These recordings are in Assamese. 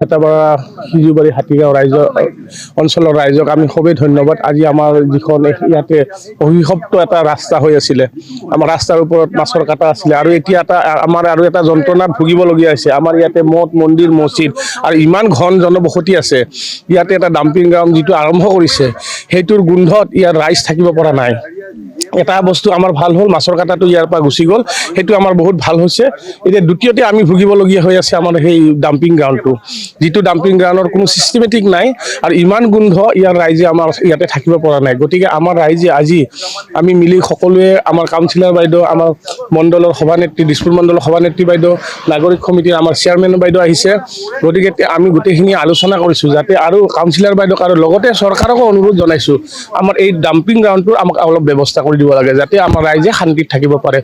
হেটাপাৰা সিজুবাৰী হাতীগাঁও অঞ্চলৰ ৰাইজক আমি খুবেই ধন্যবাদ। আজি আমাৰ যিখন ইয়াতে অভিশপ্ত এটা ৰাস্তা হৈ আছিলে, আমাৰ ৰাস্তাৰ ওপৰত মাছৰ কাটা আছিলে, আৰু এতিয়া আমাৰ এটা যন্ত্ৰণাত ভুগিবলগীয়া হৈছে। আমাৰ ইয়াতে মঠ মন্দিৰ মছজিদ আৰু ইমান ঘন জনবসতি আছে, ইয়াতে এটা ডাম্পিং গ্ৰাউণ্ড যিটো আৰম্ভ কৰিছে, সেইটোৰ গোন্ধত ইয়াৰ ৰাইজ থাকিব পৰা নাই। এটা বস্তু আমাৰ ভাল হ'ল, মাছৰ কাটাটো ইয়াৰ পৰা গুচি গ'ল, সেইটো আমাৰ বহুত ভাল হৈছে। এতিয়া দ্বিতীয়তে আমি ভুগিবলগীয়া হৈ আছে আমাৰ সেই ডাম্পিং গ্ৰাউণ্ডটো, যিটো ডাম্পিং গ্ৰাউণ্ডৰ কোনো ছিষ্টেমেটিক নাই, আৰু ইমান গোন্ধ, ইয়াৰ ৰাইজে আমাৰ ইয়াতে থাকিব পৰা নাই। গতিকে আমাৰ ৰাইজে আজি আমি মিলি সকলোৱে, আমাৰ কাউন্সিলৰ বাইদেউ, আমাৰ মণ্ডলৰ সভানেত্ৰী, দিছপুৰ মণ্ডলৰ সভানেত্ৰী বাইদেউ, নাগৰিক সমিতিৰ আমাৰ চেয়াৰমেন বাইদেউ আহিছে। গতিকে আমি গোটেইখিনি আলোচনা কৰিছোঁ যাতে, আৰু কাউন্সিলৰ বাইদেউক আৰু লগতে চৰকাৰকো অনুৰোধ জনাইছোঁ, আমাৰ এই ডাম্পিং গ্ৰাউণ্ডটোৰ আমাক অলপ ব্যৱস্থা কৰি দিব লাগে, যাতে আমাৰ ৰাইজে শান্তিত থাকিব পাৰে।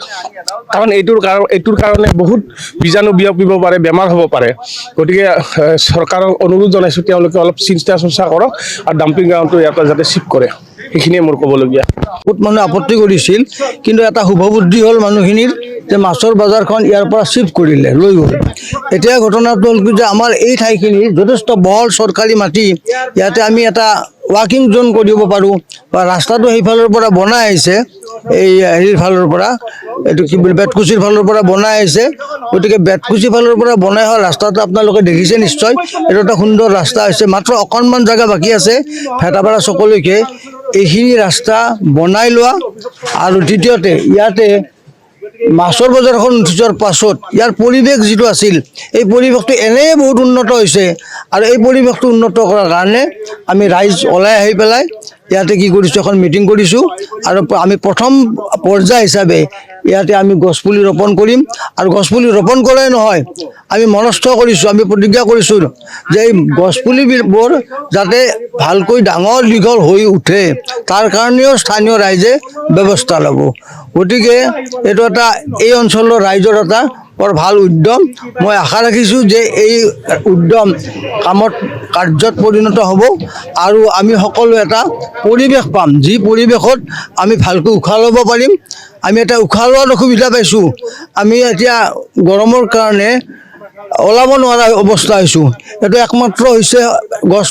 কাৰণ এইটোৰ কাৰণে বহুত বীজাণু বিয়পিব পাৰে, বেমাৰ হ'ব পাৰে। গতিকে চৰকাৰক অনুৰোধ জনাইছোঁ, তেওঁলোকে অলপ চিন্তা চৰ্চা কৰক আৰু ডাম্পিং গ্ৰাউণ্ডটো ইয়াৰ পৰা যাতে শিফ্ট কৰে, সেইখিনিয়ে মোৰ ক'বলগীয়া। বহুত মানুহে আপত্তি কৰিছিল, কিন্তু এটা শুভ বুদ্ধি হ'ল মানুহখিনিৰ, যে মাছৰ বজাৰখন ইয়াৰ পৰা শিফ্ট কৰিলে, লৈ গ'ল। এতিয়া ঘটনাটো হ'ল কি, যে আমাৰ এই ঠাইখিনি যথেষ্ট বহল চৰকাৰী মাটি, ইয়াতে আমি এটা ৱাকিং জোন কৰিব পাৰোঁ, বা ৰাস্তাটো সেইফালৰ পৰা বনাই আহিছে, এই হেৰিৰ ফালৰ পৰা, এইটো কি বুলি বেতকুচিৰ ফালৰ পৰা বনাই আহিছে। গতিকে বেতকুচি ফালৰ পৰা বনাই অহা ৰাস্তাটো আপোনালোকে দেখিছে নিশ্চয়, এইটো এটা সুন্দৰ ৰাস্তা হৈছে। মাত্ৰ অকণমান জেগা বাকী আছে ভেটাপাৰা চকলৈকে এইখিনি ৰাস্তা বনাই লোৱা, আৰু দ্বিতীয়তে ইয়াতে মাছৰ বজাৰখন যোৱাৰ পাছত ইয়াৰ পৰিৱেশ যিটো আছিল, এই পৰিৱেশটো এনেই বহুত উন্নত হৈছে, আৰু এই পৰিৱেশটো উন্নত কৰাৰ কাৰণে আমি ৰাইজ ওলাই আহি পেলাই ইয়াতে কি কৰিছোঁ, এখন মিটিং কৰিছোঁ, আৰু আমি প্ৰথম পৰ্যায় হিচাপে ইয়াতে আমি গছপুলি ৰোপণ কৰিম। আৰু গছপুলি ৰোপণ কৰাই নহয়, আমি মনস্থ কৰিছোঁ, আমি প্ৰতিজ্ঞা কৰিছোঁ যে এই গছপুলিবোৰ যাতে ভালকৈ ডাঙৰ দীঘল হৈ উঠে, তাৰ কাৰণেও স্থানীয় ৰাইজে ব্যৱস্থা ল'ব। গতিকে এইটো এটা এই অঞ্চলৰ ৰাইজৰ এটা বৰ ভাল উদ্যম। মই আশা ৰাখিছোঁ যে এই উদ্যম কাৰ্যত পৰিণত হ'ব, আৰু আমি সকলো এটা পৰিৱেশ পাম, যি পৰিৱেশত আমি ভালকৈ উশাহ ল'ব পাৰিম। আমি এটা উশাহ লোৱাত অসুবিধা পাইছোঁ, আমি এতিয়া গৰমৰ কাৰণে ওলাব নোৱাৰা অৱস্থা হৈছোঁ। এইটো একমাত্ৰ হৈছে গছ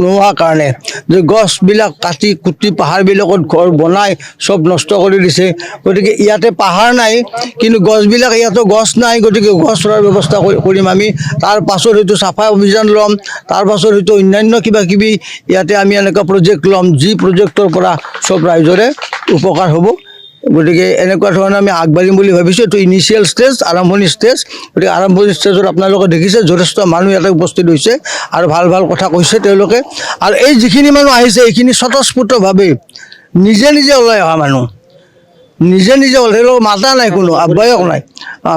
নোহোৱাৰ কাৰণে, যে গছবিলাক কাটি কুটি পাহাৰবিলাকত ঘৰ বনাই চব নষ্ট কৰি দিছে। গতিকে ইয়াতে পাহাৰ নাই, কিন্তু গছবিলাক, ইয়াতো গছ নাই, গতিকে গছ ৰোৱাৰ ব্যৱস্থা কৰিম আমি। তাৰ পাছত হয়তো চাফাই অভিযান ল'ম, তাৰ পাছত হয়তো অন্যান্য কিবা কিবি ইয়াতে আমি এনেকুৱা প্ৰজেক্ট ল'ম, যি প্ৰজেক্টৰ পৰা চব ৰাইজৰে উপকাৰ হ'ব। গতিকে এনেকুৱা ধৰণে আমি আগবাঢ়িম বুলি ভাবিছোঁ। এইটো ইনিচিয়েল ষ্টেজ, আৰম্ভণি ষ্টেজ। গতিকে আৰম্ভণি ষ্টেজত আপোনালোকে দেখিছে যথেষ্ট মানুহ ইয়াতে উপস্থিত হৈছে, আৰু ভাল ভাল কথা কৈছে তেওঁলোকে। আৰু এই যিখিনি মানুহ আহিছে, এইখিনি স্বতঃস্ফূৰ্তভাৱে নিজে নিজে ওলাই অহা মানুহ, নিজে নিজে ওলাই, মাতা নাই, কোনো আহ্বায়ক নাই।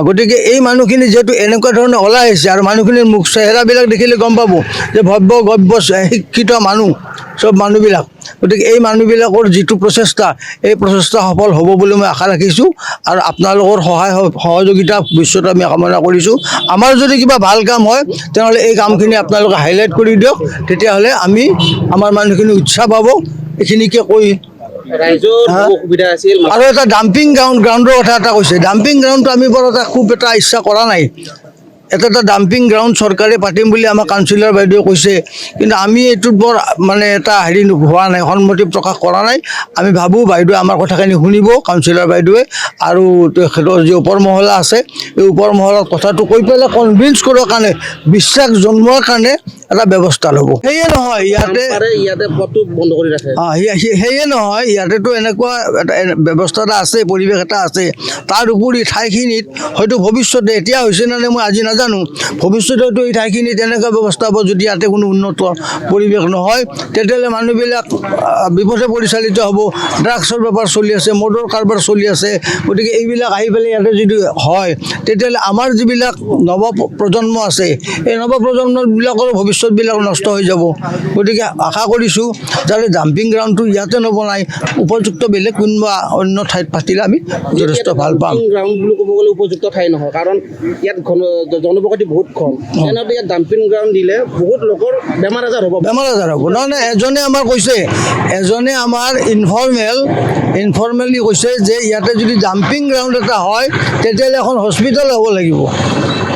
গতিকে এই মানুহখিনি যিহেতু এনেকুৱা ধৰণে ওলাই আহিছে, আৰু মানুহখিনিৰ মুখ চেহেৰাবিলাক দেখিলে গম পাব যে ভব্য গভ্য শিক্ষিত মানুহ, চব মানুহবিলাক। গতিকে এই মানুহবিলাকৰ যিটো প্ৰচেষ্টা, এই প্ৰচেষ্টা সফল হ'ব বুলি মই আশা ৰাখিছোঁ, আৰু আপোনালোকৰ সহযোগিতা ভৱিষ্যতে আমি কামনা কৰিছোঁ। আমাৰ যদি কিবা ভাল কাম হয়, তেনেহ'লে এই কামখিনি আপোনালোকে হাইলাইট কৰি দিয়ক, তেতিয়াহ'লে আমাৰ মানুহখিনি উৎসাহ পাব। এইখিনিকে কৈ আৰু এটা ডাম্পিং গ্ৰাউণ্ডৰ কথা এটা কৈছে। ডাম্পিং গ্ৰাউণ্ডটো আমি বৰ খুব এটা ইচ্ছা কৰা নাই। এটা ডাম্পিং গ্ৰাউণ্ড চৰকাৰে পাতিম বুলি আমাৰ কাউন্সিলৰ বাইদেৱে কৈছে, কিন্তু আমি এইটোত বৰ এটা হোৱা নাই, সন্মতি প্ৰকাশ কৰা নাই। আমি ভাবোঁ বাইদেৱে আমাৰ কথাখিনি শুনিব, কাউন্সিলৰ বাইদেৱে, আৰু তেখেতৰ যি ওপৰ মহলা আছে, এই ওপৰ মহলাৰ কথাটো কৈ পেলাই কনভিন্স কৰাৰ কাৰণে, বিশ্বাস জন্মোৱাৰ কাৰণে এটা ব্যৱস্থা ল'ব। সেয়ে নহয় ইয়াতে বন্ধ কৰি ৰাখে, সেয়ে নহয় ইয়াতেতো এনেকুৱা এটা ব্যৱস্থা এটা আছে, পৰিৱেশ এটা আছে। তাৰ উপৰি ঠাইখিনিত হয়তো ভৱিষ্যতে, এতিয়া হৈছে নে নাই মই আজি নাজানো, ভৱিষ্যতে হয়তো এই ঠাইখিনিত এনেকুৱা ব্যৱস্থা হ'ব, যদি ইয়াতে কোনো উন্নত পৰিৱেশ নহয়, তেতিয়াহ'লে মানুহবিলাক বিপথে পৰিচালিত হ'ব। ড্ৰাগছৰ বেপাৰ চলি আছে, মদৰ কাৰবাৰ চলি আছে। গতিকে এইবিলাক আহি পেলাই ইয়াতে যদি হয়, তেতিয়াহ'লে আমাৰ যিবিলাক নৱপ্ৰজন্ম আছে, এই নৱপ্ৰজন্মবিলাকৰ ভৱিষ্যতবিলাক নষ্ট হৈ যাব। গতিকে আশা কৰিছোঁ যাতে ডাম্পিং গ্ৰাউণ্ডটো ইয়াতে নবনাই, উপযুক্ত বেলেগ কোনোবা অন্য ঠাইত পাতিলে আমি যথেষ্ট ভাল পাম। গ্ৰাউণ্ড বুলি ক'ব গ'লে উপযুক্ত ঠাই নহয়, কাৰণ ইয়াত জনবসতি বহুত কম। তেনেহ'লে ইয়াত ডাম্পিং গ্ৰাউণ্ড দিলে বহুত লোকৰ বেমাৰ আজাৰ হ'ব। নহয়, এজনে আমাৰ কৈছে, এজনে আমাৰ ইনফৰ্মেলি কৈছে যে ইয়াতে যদি ডাম্পিং গ্ৰাউণ্ড এটা হয়, তেতিয়াহ'লে এখন হস্পিটেল হ'ব লাগিব।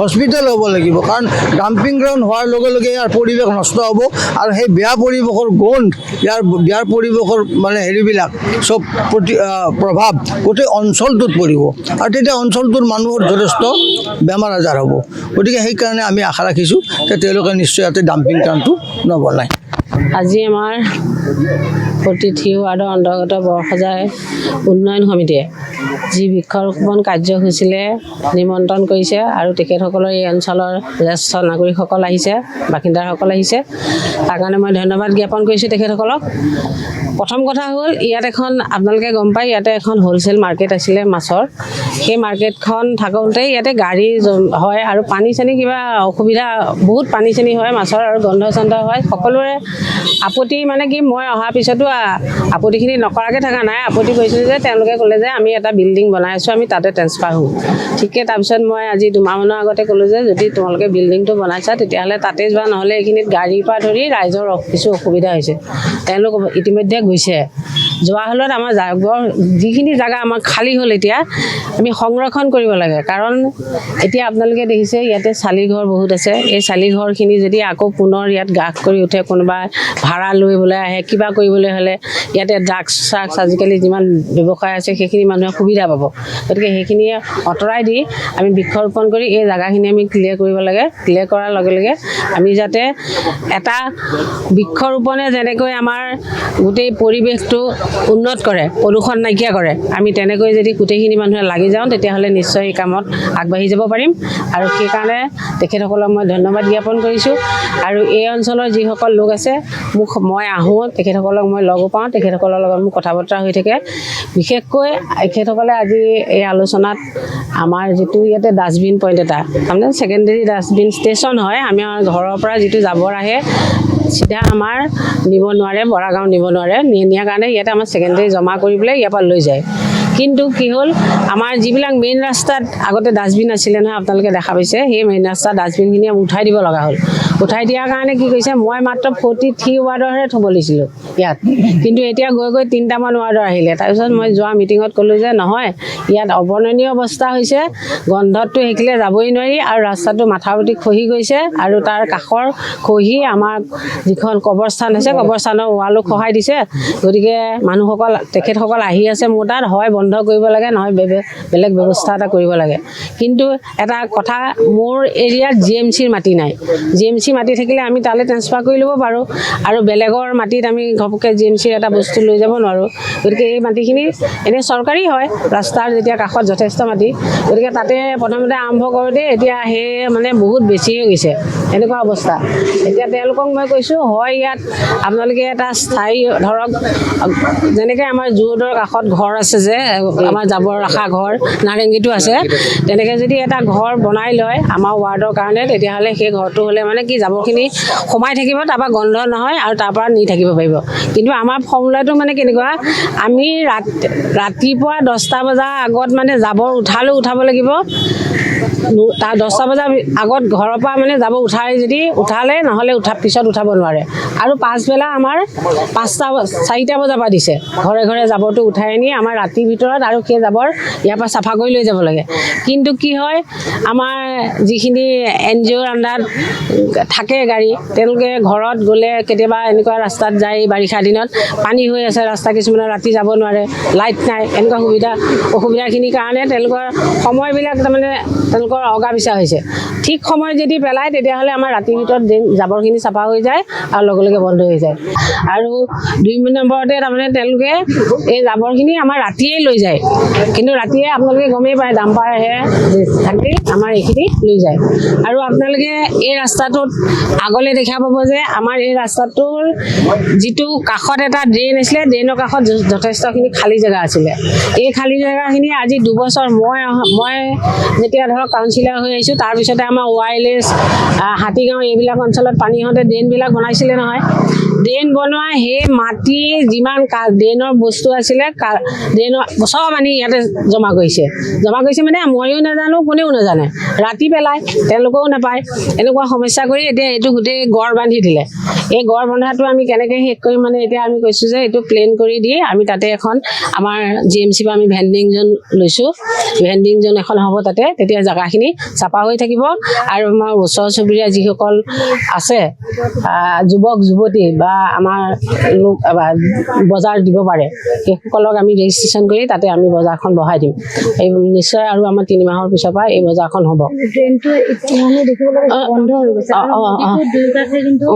হস্পিটেল হ'ব লাগিব, কাৰণ ডাম্পিং গ্ৰাউণ্ড হোৱাৰ লগে লগে ইয়াৰ পৰিৱেশ নষ্ট হ'ব আৰু সেই বেয়া পৰিৱেশৰ গোন্ধ, ইয়াৰ বেয়া পৰিৱেশৰ মানে হেৰিবিলাক চব প্ৰভাৱ গোটেই অঞ্চলটোত পৰিব আৰু তেতিয়া অঞ্চলটোৰ মানুহৰ যথেষ্ট বেমাৰ আজাৰ হ'ব। গতিকে সেইকাৰণে আমি আশা ৰাখিছোঁ যে তেওঁলোকে নিশ্চয় ইয়াতে ডাম্পিং গ্ৰাউণ্ডটো নবনায়। আজি আমাৰ প্ৰতিথি ৱাৰ্ডৰ অন্তৰ্গত বৰসজাই উন্নয়ন সমিতিয়ে যি বৃক্ষৰোপণ কাৰ্যসূচীৰে নিমন্ত্ৰণ কৰিছে আৰু তেখেতসকলৰ এই অঞ্চলৰ জ্যেষ্ঠ নাগৰিকসকল আহিছে, বাসিন্দাসকল আহিছে, তাৰ কাৰণে মই ধন্যবাদ জ্ঞাপন কৰিছোঁ তেখেতসকলক। প্ৰথম কথা হ'ল ইয়াত এখন আপোনালোকে গম পায় ইয়াতে এখন হ'লচেল মাৰ্কেট আছিলে মাছৰ। সেই মাৰ্কেটখন থাকোঁতে ইয়াতে গাড়ী হয় আৰু পানী চানী কিবা অসুবিধা, বহুত পানী চানী হয় মাছৰ আৰু গন্ধ চন্ধ হয়। সকলোৰে আপত্তি মানে কি, মই অহাৰ পিছতো আপত্তিখিনি নকৰাকৈ থকা নাই, আপত্তি কৰিছিলোঁ যে তেওঁলোকে ক'লে যে আমি এটা বিল্ডিং বনাই আছোঁ, আমি তাতে ট্ৰেন্সফাৰ হওঁ। ঠিকে তাৰপিছত মই আজি দুমাহমানৰ আগতে ক'লোঁ যে যদি তোমালোকে বিল্ডিংটো বনাইছা তেতিয়াহ'লে তাতে যোৱা, নহ'লে এইখিনিত গাড়ীৰ পৰা ধৰি ৰাইজৰ কিছু অসুবিধা হৈছে। তেওঁলোক ইতিমধ্যে গৈছে। যোৱা হ'লত আমাৰ যিখিনি জেগা আমাৰ খালী হ'ল এতিয়া আমি সংৰক্ষণ কৰিব লাগে, কাৰণ এতিয়া আপোনালোকে দেখিছে ইয়াতে চালিঘৰ বহুত আছে। এই চালিঘৰখিনি যদি আকৌ পুনৰ ইয়াত গ্ৰাস কৰি উঠে, কোনোবা ভাড়া লৈ আহে, কিবা কৰিবলৈ হ'লে ইয়াতে ড্ৰাগছ চাগছ আজিকালি যিমান ব্যৱসায় আছে সেইখিনি মানুহে সুবিধা পাব। গতিকে সেইখিনি আঁতৰাই দি আমি বৃক্ষৰোপণ কৰি এই জেগাখিনি আমি ক্লিয়াৰ কৰিব লাগে। ক্লিয়াৰ কৰাৰ লগে লগে আমি যাতে এটা বৃক্ষৰোপণে যেনেকৈ আমাৰ গোটেই পৰিৱেশটো উন্নত কৰে, প্ৰদূষণ নাইকিয়া কৰে, আমি তেনেকৈ যদি গোটেইখিনি মানুহে লাগি যাওঁ তেতিয়াহ'লে নিশ্চয় এই কামত আগবাঢ়ি যাব পাৰিম। আৰু সেইকাৰণে তেখেতসকলক মই ধন্যবাদ জ্ঞাপন কৰিছোঁ। আৰু এই অঞ্চলৰ যিসকল লোক আছে, মই আহোঁ, তেখেতসকলক মই লগো পাওঁ, তেখেতসকলৰ লগত মোৰ কথা বতৰা হৈ থাকে। বিশেষকৈ তেখেতসকলে আজি এই আলোচনাত আমাৰ যিটো ইয়াতে ডাষ্টবিন পইণ্ট এটা, তাৰমানে ছেকেণ্ডেৰী ডাষ্টবিন ষ্টেচন হয়, আমাৰ ঘৰৰ পৰা যিটো জাবৰ আহে চিধা আমাৰ নিব নোৱাৰে, বৰাগাঁও নিব নোৱাৰে, নিয়াৰ কাৰণে ইয়াতে আমাৰ ছেকেণ্ডেৰী জমা কৰি পেলাই ইয়াৰ পৰা লৈ যায়। কিন্তু কি হ'ল, আমাৰ যিবিলাক মেইন ৰাস্তাত আগতে ডাষ্টবিন আছিলে নহয়, আপোনালোকে দেখা পাইছে, সেই মেইন ৰাস্তাৰ ডাষ্টবিনখিনি উঠাই দিব লগা হ'ল। উঠাই দিয়াৰ কাৰণে কি কৰিছে, মই মাত্ৰ 43 ৱাৰ্ডৰহে থ'ব লাগিছিলোঁ ইয়াত, কিন্তু এতিয়া গৈ 3টামান ৱাৰ্ডৰ আহিলে। তাৰপিছত মই যোৱা মিটিঙত ক'লোঁ যে নহয়, ইয়াত অৱৰ্ণনীয় অৱস্থা হৈছে, গন্ধতটো সেইখিলে যাবই নোৱাৰি আৰু ৰাস্তাটো মাথাউতি খহি গৈছে আৰু তাৰ কাষৰ খহি আমাৰ যিখন কবৰস্থান আছে, কবৰস্থানৰ ৱালো খহাই দিছে। গতিকে মানুহসকল, তেখেতসকল আহি আছে মোৰ তাত, হয় বন্ধ কৰিব লাগে, নহয় বেলেগ ব্যৱস্থা এটা কৰিব লাগে। কিন্তু এটা কথা, মোৰ এৰিয়াত GMCৰ মাটি নাই। GMC মাটি থাকিলে আমি তালৈ ট্ৰেন্সফাৰ কৰি ল'ব পাৰোঁ আৰু বেলেগৰ মাটিত আমি ঘপককৈ GMCৰ এটা বস্তু লৈ যাব নোৱাৰোঁ। গতিকে এই মাটিখিনি এনেই চৰকাৰী হয়, ৰাস্তাৰ যেতিয়া কাষত যথেষ্ট মাটি, গতিকে তাতে প্ৰথমতে আৰম্ভ কৰোঁতে এতিয়া সেই মানে বহুত বেছি হৈ গৈছে, এনেকুৱা অৱস্থা। এতিয়া তেওঁলোকক মই কৈছোঁ, হয় ইয়াত আপোনালোকে এটা স্থায়ী, ধৰক যেনেকৈ আমাৰ জু-ৰোডৰ কাষত ঘৰ আছে যে, আমাৰ জাবৰ ৰখা ঘৰ, নাৰেংগীটো আছে, তেনেকৈ যদি এটা ঘৰ বনাই লয় আমাৰ ৱাৰ্ডৰ কাৰণে, তেতিয়াহ'লে সেই ঘৰটো হ'লে মানে কি জাবৰখিনি সোমাই থাকিব, তাৰপৰা গন্ধ নহয় আৰু তাৰপৰা নি থাকিব পাৰিব। কিন্তু আমাৰ ফৰ্মুলাটো মানে কেনেকুৱা, আমি ৰাতিপুৱা 10টা বজাৰ আগত মানে জাবৰ উঠাব লাগিব, তাৰ 10টা বজাৰ আগত ঘৰৰ পৰা মানে জাবৰ উঠালে, নহ'লে পিছত উঠাব নোৱাৰে। আৰু পাছবেলা আমাৰ 4টা বজাৰ পৰা দিছে, ঘৰে ঘৰে জাবৰটো উঠাই আনি আমাৰ ৰাতিৰ ভিতৰত আৰু সেই জাবৰ ইয়াৰ পৰা চাফা কৰি লৈ যাব লাগে। কিন্তু কি হয়, আমাৰ যিখিনি NGOৰ আণ্ডাৰত থাকে গাড়ী, তেওঁলোকে ঘৰত গ'লে কেতিয়াবা এনেকুৱা ৰাস্তাত যায়, বাৰিষা দিনত পানী হৈ আছে ৰাস্তা, কিছুমানে ৰাতি যাব নোৱাৰে, লাইট নাই, এনেকুৱা অসুবিধাখিনিৰ কাৰণে তেওঁলোকৰ সময়বিলাক তাৰমানে তেওঁলোকৰ অগাপিছা হৈছে। ঠিক সময়ত যদি পেলায় তেতিয়াহ'লে আমাৰ ৰাতিৰ ভিতৰত জাবৰখিনি চাফা হৈ যায় আৰু লগে লগে বন্ধ হৈ যায়। আৰু 2 নম্বৰতে তাৰমানে তেওঁলোকে এই জাবৰখিনি আমাৰ ৰাতিয়ে লৈ যায়, কিন্তু ৰাতিয়ে আপোনালোকে গমেই পায় ডাম্পাৰ আহে থাকি আমাৰ এইখিনি লৈ যায়। আৰু আপোনালোকে এই ৰাস্তাটোত আগলৈ দেখা পাব যে আমাৰ এই ৰাস্তাটোৰ যিটো কাষত এটা ড্ৰেইন আছিলে, ড্ৰেইনৰ কাষত যথেষ্টখিনি খালী জেগা আছিলে। এই খালী জেগাখিনি আজি 2 বছৰ মই যেতিয়া ধৰক কাউন্সিলাৰ হৈ আহিছোঁ, তাৰপিছতে আমাৰ ৱাইলেছ, হাতীগাঁও এইবিলাক অঞ্চলত পানী হওঁতে ড্ৰেইনবিলাক বনাইছিলে নহয়। ড্ৰেইন বনোৱা সেই মাটি যিমান ড্ৰেইনৰ বস্তু আছিলে, ড্ৰেইনৰ চব আনি ইয়াতে জমা কৰিছে মানে ময়ো নাজানো, কোনেও নাজানে, ৰাতি পেলায়, তেওঁলোকেও নাপায়, এনেকুৱা সমস্যা কৰি এতিয়া এইটো গোটেই গড় বান্ধি দিলে। এই গড় বন্ধাটো আমি কেনেকৈ শেষ কৰিম মানে এতিয়া আমি কৈছোঁ যে এইটো প্লেন কৰি দি আমি তাতে এখন আমাৰ GMC পৰা আমি ভেণ্ডিং জ'ন লৈছোঁ, ভেণ্ডিং জ'ন এখন হ'ব তাতে, তেতিয়া জেগাখিনি চাফা হৈ থাকিব আৰু আমাৰ ওচৰ চুবুৰীয়া যিসকল আছে যুৱক যুৱতী বা আমাৰ লোক বজাৰ দিব পাৰে সেইসকলক আমি ৰেজিষ্ট্ৰেশ্যন কৰি তাতে আমি বজাৰখন বহাই দিম। এই নিশ্চয় আৰু আমাৰ 3 মাহৰ পিছৰ পৰা এই বজাৰখন হ'ব। ট্ৰেইনটো এতিয়া দেখিবলৈ বন্ধ হৈ গৈছে দুয়োটা ঠাই কিন্তু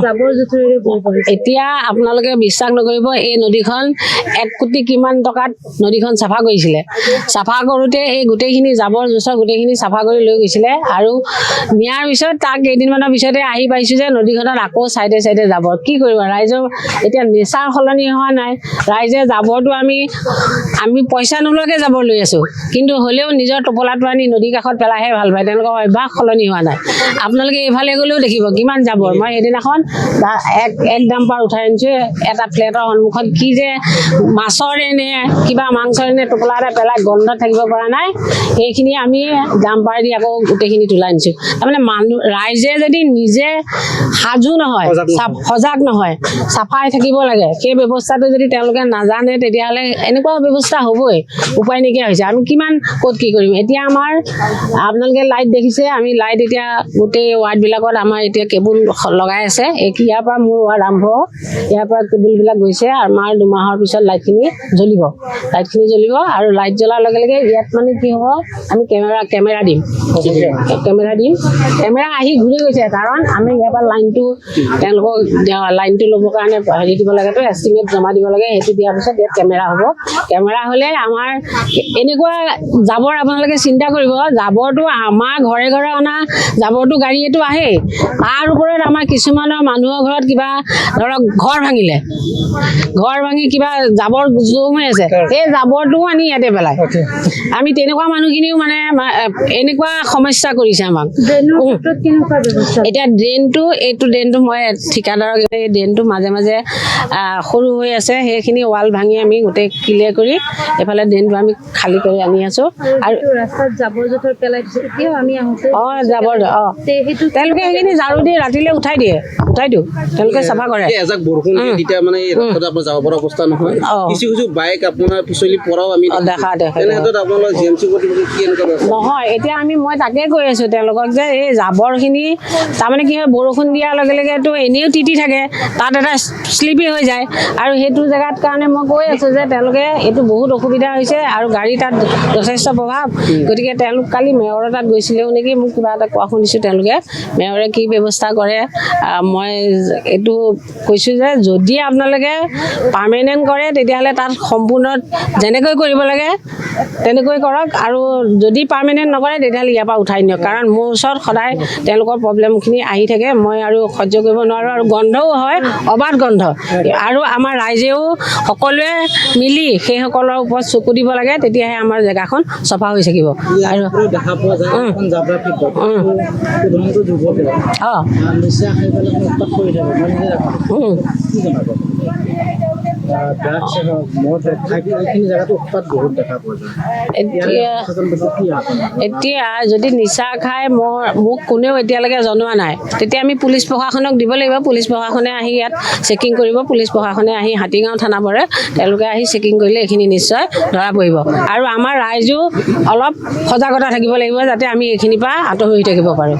জাবৰ জোথৰেৰে ভৰি পৰিছে। এতিয়া আপোনালোকে বিশ্বাস নকৰিব, এই নদীখন 1 কোটি কিমান টকাত নদীখন চাফা কৰিছিলে। চাফা কৰোঁতে এই গোটেইখিনি জাবৰ জোঁথৰ গোটেইখিনি চাফা কৰি লৈ গৈছিলে আৰু নিয়াৰ পিছত তাক কেইদিনমানৰ পিছতে আহি পাইছোঁ যে নদীখনত আকৌ চাইডে চাইডে জাবৰ। কি কৰিব, ৰাইজৰ এতিয়া নেচাৰ সলনি হোৱা নাই। ৰাইজে জাবৰটো আমি পইচা নোলোৱাকৈ জাবৰ লৈ আছোঁ, কিন্তু হ'লেও নিজৰ টোপোলাটো আনি নদীৰ কাষত পেলাইহে ভাল পায়। তেওঁলোকৰ অভ্যাস সলনি হোৱা নাই। আপোনালোকে এইফালে গ'লেও দেখিব কিমান জাবৰ। মই সেইদিনাখন এক ডাম্পাৰ উঠাই আনিছোঁ এটা ফ্লেটৰ সন্মুখত, কি যে মাছৰে নে কিবা মাংসৰে নে টোপোলা এটা পেলাই গন্ধত থাকিব পৰা নাই, সেইখিনি আমি ডাম্পাৰ দি আকৌ গোটেইখিনি তোলাই আনিছোঁ। তাৰমানে ৰাইজে যদি নিজে সাজু নহয়, সজাগ নহয়, চাফাই থাকিব লাগে, সেই ব্যৱস্থাটো যদি তেওঁলোকে নাজানে তেতিয়াহ'লে এনেকুৱা ব্যৱস্থা হ'বই, উপায় নাইকিয়া হৈছে। আমি কিমান ক'ত কি কৰিম। এতিয়া আমাৰ আপোনালোকে লাইট দেখিছে, আমি লাইট এতিয়া গোটেই ৱাৰ্ডবিলাকত আমাৰ এতিয়া কেবুল লগাই আছে। ইয়াৰ পৰা মোৰ ৱাৰ্ড আৰম্ভ, ইয়াৰ পৰা কেবুলবিলাক গৈছে। আমাৰ 2 মাহৰ পিছত লাইটখিনি জ্বলিব আৰু লাইট জ্বলাৰ লগে লগে ইয়াত মানে কি হ'ব, আমি কেমেৰা দিম। কেমেৰা আহি ঘূৰি গৈছে, কাৰণ আমি ইয়াৰ পৰা তেওঁলোকক লাইনটো ল'বৰ কাৰণে হেৰি দিব লাগেতো, এষ্টিমেট জমা দিব লাগে। সেইটো দিয়াৰ পিছত ইয়াত কেমেৰা হ'ব। কেমেৰা হ'লে আমাৰ এনেকুৱা জাবৰ, আপোনালোকে চিন্তা কৰিব, জাবৰটো আমাৰ ঘৰে ঘৰে অনা জাবৰটো গাড়ীটো আহেই, তাৰ ওপৰত আমাৰ কিছুমানৰ মানুহৰ ঘৰত কিবা ধৰক ঘৰ ভাঙি কিবা জাবৰ জম হৈ আছে, সেই জাবৰটোও আনি ইয়াতে পেলায়। আমি তেনেকুৱা মানুহখিনিও মানে এনেকুৱা সমস্যা কৰিছে আমাক। এতিয়া এইটো ড্ৰেইনটো মই ঠিকাদাৰক, এই ড্ৰেইনটো মাজে মাজে সৰু হৈ আছে, সেইখিনি ৱাল ভাঙি আমি গোটেই ক্লিয়াৰ কৰি এইফালে ড্ৰেইনটো আমি খালী কৰি আনি আছোঁ। আৰু ৰাস্তাত জাবৰ জোথৰ পেলাই দিছে, এতিয়াও আমি আহোঁতে তেওঁলোকে সেইখিনি ঝাৰু দি ৰাতিলৈ উঠাই দিওঁ, তেওঁলোকে চাফা কৰে। এজাক বৰষুণ দিয়ে তেতিয়া মানে এই ৰাস্তাটো আপোনাৰ যাব পৰা অৱস্থা নহয়। কিছু বাইক আপোনাৰ পিছলি পৰাও আমি তেনেক্ষেত্ৰত আপোনালোকৰ GMC কৰ্তৃপক্ষই কি এনেকুৱা নহয়। এতিয়া মই তাকে কৈ আছোঁ তেওঁলোকক যে এই জাবৰখিনি তাৰমানে কি হয়, বৰষুণ দিয়াৰ লগে লগেতো এনেও তিতি থাকে, তাত এটা শ্লিপি হৈ যায়, আৰু সেইটো জেগাত কাৰণে মই কৈ আছোঁ যে তেওঁলোকে এইটো বহুত অসুবিধা হৈছে আৰু গাড়ী তাত যথেষ্ট প্ৰভাৱ। গতিকে তেওঁলোক কালি মেয়ৰৰ তাত গৈছিলেও নেকি, মোক কিবা এটা কোৱা শুনিছোঁ। তেওঁলোকে মেয়ৰে কি ব্যৱস্থা কৰে, মই এইটো কৈছোঁ যে যদি আপোনালোকে পাৰ্মানেণ্ট কৰে তেতিয়াহ'লে তাত সম্পূৰ্ণ যেনেকৈ কৰিব লাগে তেনেকৈ কৰক, আৰু যদি পাৰ্মানেণ্ট নকৰে তেতিয়াহ'লে ইয়াৰ পৰা উঠাই নিয়ক। কাৰণ মোৰ ওচৰত সদায় তেওঁলোকৰ প্ৰব্লেমখিনি আহি থাকে, মই আৰু সহ্য কৰিব নোৱাৰোঁ, আৰু গন্ধও হয়, অবাধ গন্ধ। আৰু আমাৰ ৰাইজেও সকলোৱে মিলি সেইসকলৰ ওপৰত চকু দিব লাগে, তেতিয়াহে আমাৰ জেগাখন চফা হৈ থাকিব। আৰু দেখা পোৱা যায় এতিয়া যদি নিচা খায় মোক কোনেও এতিয়ালৈকে জনোৱা নাই, তেতিয়া আমি পুলিচ প্ৰশাসনক দিব লাগিব। পুলিচ প্ৰশাসনে আহি ইয়াত চেকিং কৰিব। পুলিচ প্ৰশাসনে আহি হাতীগাঁও থানা পৰে, তেওঁলোকে আহি চেকিং কৰিলে এইখিনি নিশ্চয় ধৰা পৰিব। আৰু আমাৰ ৰাইজো অলপ সজাগতা থাকিব লাগিব, যাতে আমি এইখিনিৰ পৰা আঁতৰ হৈ থাকিব পাৰোঁ।